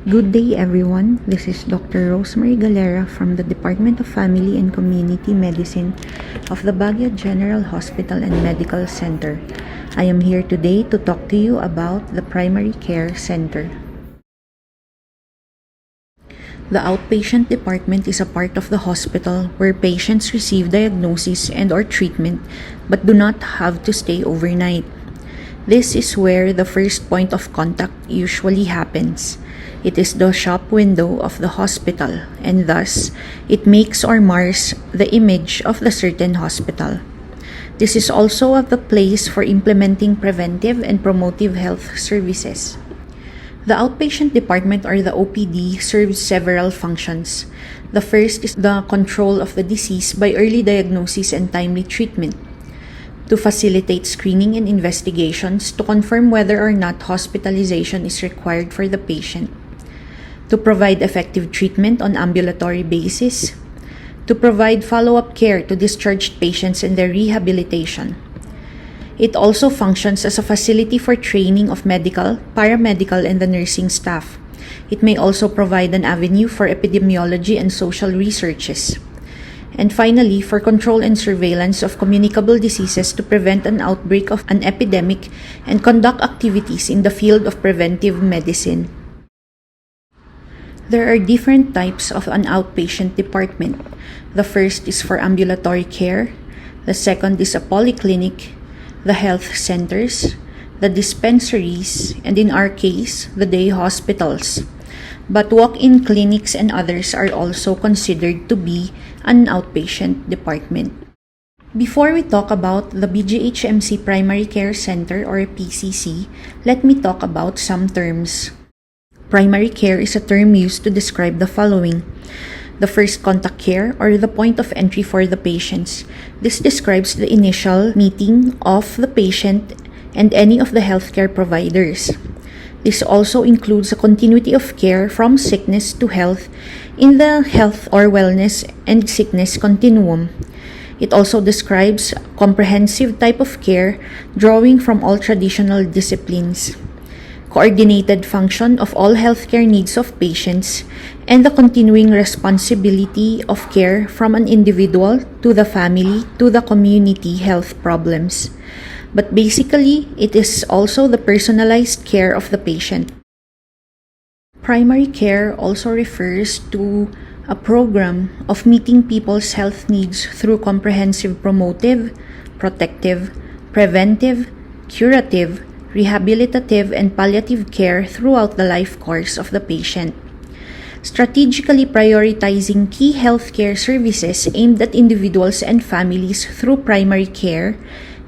Good day everyone, this is Dr. Rosemary Galera from the Department of Family and Community Medicine of the Baguio General Hospital and Medical Center. I am here today to talk to you about the Primary Care Center. The outpatient department is a part of the hospital where patients receive diagnosis and or treatment but do not have to stay overnight. This is where the first point of contact usually happens. It is the shop window of the hospital, and thus, it makes or mars the image of the certain hospital. This is also the place for implementing preventive and promotive health services. The outpatient department, or the OPD, serves several functions. The first is the control of the disease by early diagnosis and timely treatment, to facilitate screening and investigations to confirm whether or not hospitalization is required for the patient, to provide effective treatment on ambulatory basis, to provide follow-up care to discharged patients and their rehabilitation. It also functions as a facility for training of medical, paramedical, and the nursing staff. It may also provide an avenue for epidemiology and social researches. And finally, for control and surveillance of communicable diseases to prevent an outbreak of an epidemic and conduct activities in the field of preventive medicine. There are different types of an outpatient department. The first is for ambulatory care, the second is a polyclinic, the health centers, the dispensaries, and in our case, the day hospitals. But walk-in clinics and others are also considered to be an outpatient department. Before we talk about the BGHMC Primary Care Center, or PCC, let me talk about some terms. Primary care is a term used to describe the following: the first contact care, or the point of entry for the patients. This describes the initial meeting of the patient and any of the healthcare providers. This also includes a continuity of care from sickness to health in the health or wellness and sickness continuum. It also describes a comprehensive type of care drawing from all traditional disciplines, coordinated function of all healthcare needs of patients, and the continuing responsibility of care from an individual to the family to the community health problems. But basically, it is also the personalized care of the patient. Primary care also refers to a program of meeting people's health needs through comprehensive promotive, protective, preventive, curative, rehabilitative, and palliative care throughout the life course of the patient. Strategically prioritizing key healthcare services aimed at individuals and families through primary care,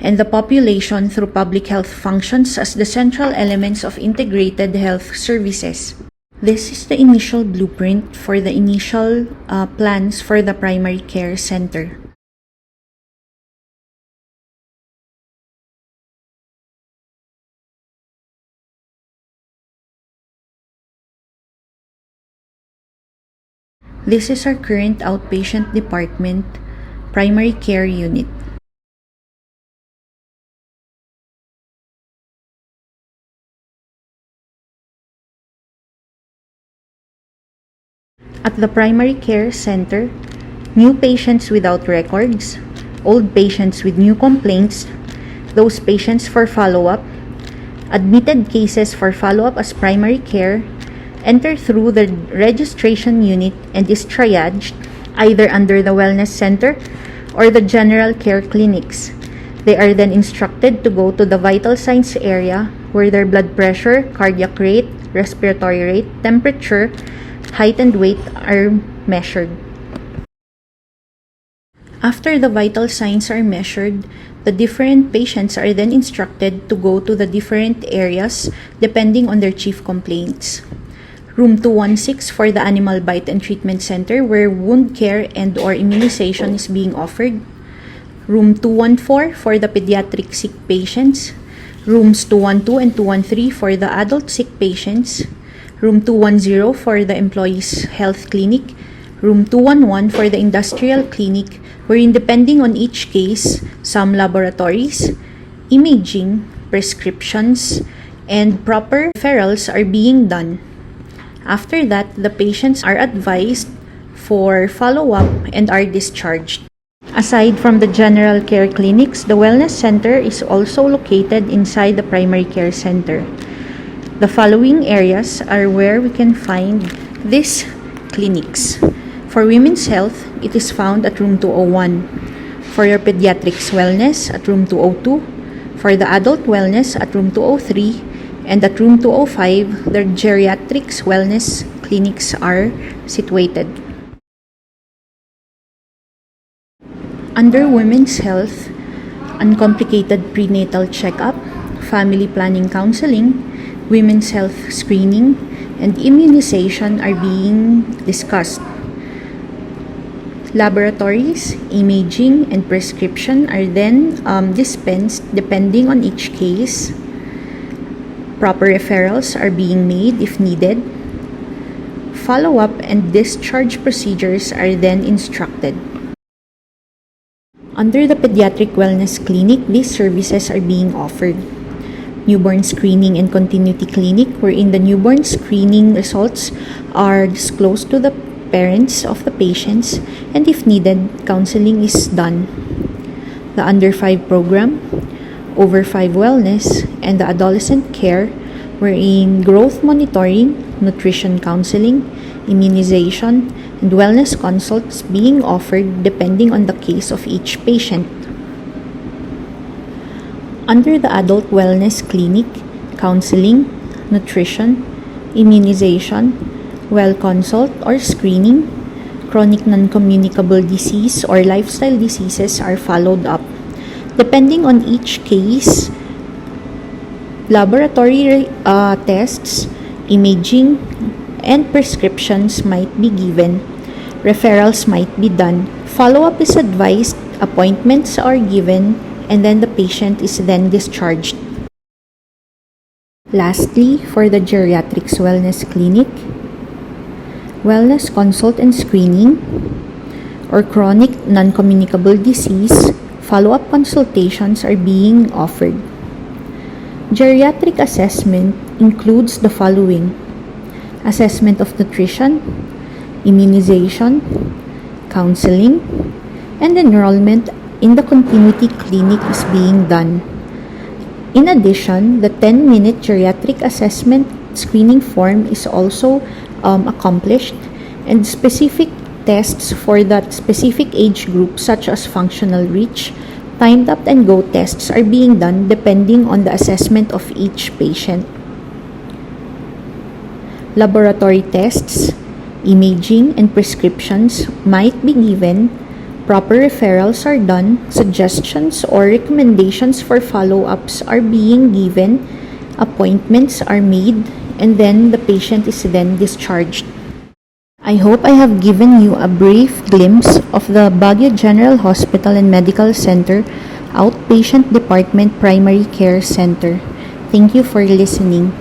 and the population through public health functions as the central elements of integrated health services. This is the initial blueprint for the initial plans for the primary care center. This is our current outpatient department, primary care unit. At the primary care center, new patients without records, old patients with new complaints, those patients for follow-up, admitted cases for follow-up as primary care, enter through the registration unit and is triaged either under the wellness center or the general care clinics. They are then instructed to go to the vital signs area where their blood pressure, cardiac rate, respiratory rate, temperature, height, and weight are measured. After the vital signs are measured, the different patients are then instructed to go to the different areas depending on their chief complaints. Room 216 for the Animal Bite and Treatment Center, where wound care and or immunization is being offered. Room 214 for the pediatric sick patients. Rooms 212 and 213 for the adult sick patients. Room 210 for the Employees Health Clinic, Room 211 for the Industrial Clinic, wherein depending on each case, some laboratories, imaging, prescriptions, and proper referrals are being done. After that, the patients are advised for follow-up and are discharged. Aside from the general care clinics, the wellness center is also located inside the primary care center. The following areas are where we can find these clinics. For women's health, it is found at room 201. For your pediatrics wellness at room 202. For the adult wellness at room 203. And at room 205, the geriatrics wellness clinics are situated. Under women's health, uncomplicated prenatal checkup, family planning counseling, women's health screening, and immunization are being discussed. Laboratories, imaging, and prescription are then dispensed depending on each case. Proper referrals are being made if needed. Follow-up and discharge procedures are then instructed. Under the Pediatric Wellness Clinic, these services are being offered. Newborn Screening and Continuity Clinic, wherein the newborn screening results are disclosed to the parents of the patients, and if needed, counseling is done. The Under 5 program, Over 5 Wellness, and the Adolescent Care, wherein growth monitoring, nutrition counseling, immunization, and wellness consults being offered depending on the case of each patient. Under the Adult Wellness Clinic, counseling, nutrition, immunization, well consult or screening, chronic non-communicable disease or lifestyle diseases are followed up. Depending on each case, laboratory tests, imaging, and prescriptions might be given. Referrals might be done. Follow-up is advised, appointments are given, and then the patient is then discharged. Lastly, for the Geriatrics Wellness Clinic, wellness consult and screening, or chronic non-communicable disease, follow-up consultations are being offered. Geriatric assessment includes the following: assessment of nutrition, immunization, counseling, and enrollment in the continuity clinic is being done. In addition, the 10-minute geriatric assessment screening form is also accomplished, and specific tests for that specific age group such as functional reach, timed up and go tests are being done depending on the assessment of each patient. Laboratory tests, imaging, and prescriptions might be given. Proper referrals are done. Suggestions or recommendations for follow-ups are being given. Appointments are made, and then the patient is then discharged. I hope I have given you a brief glimpse of the Baguio General Hospital and Medical Center Outpatient Department Primary Care Center. Thank you for listening.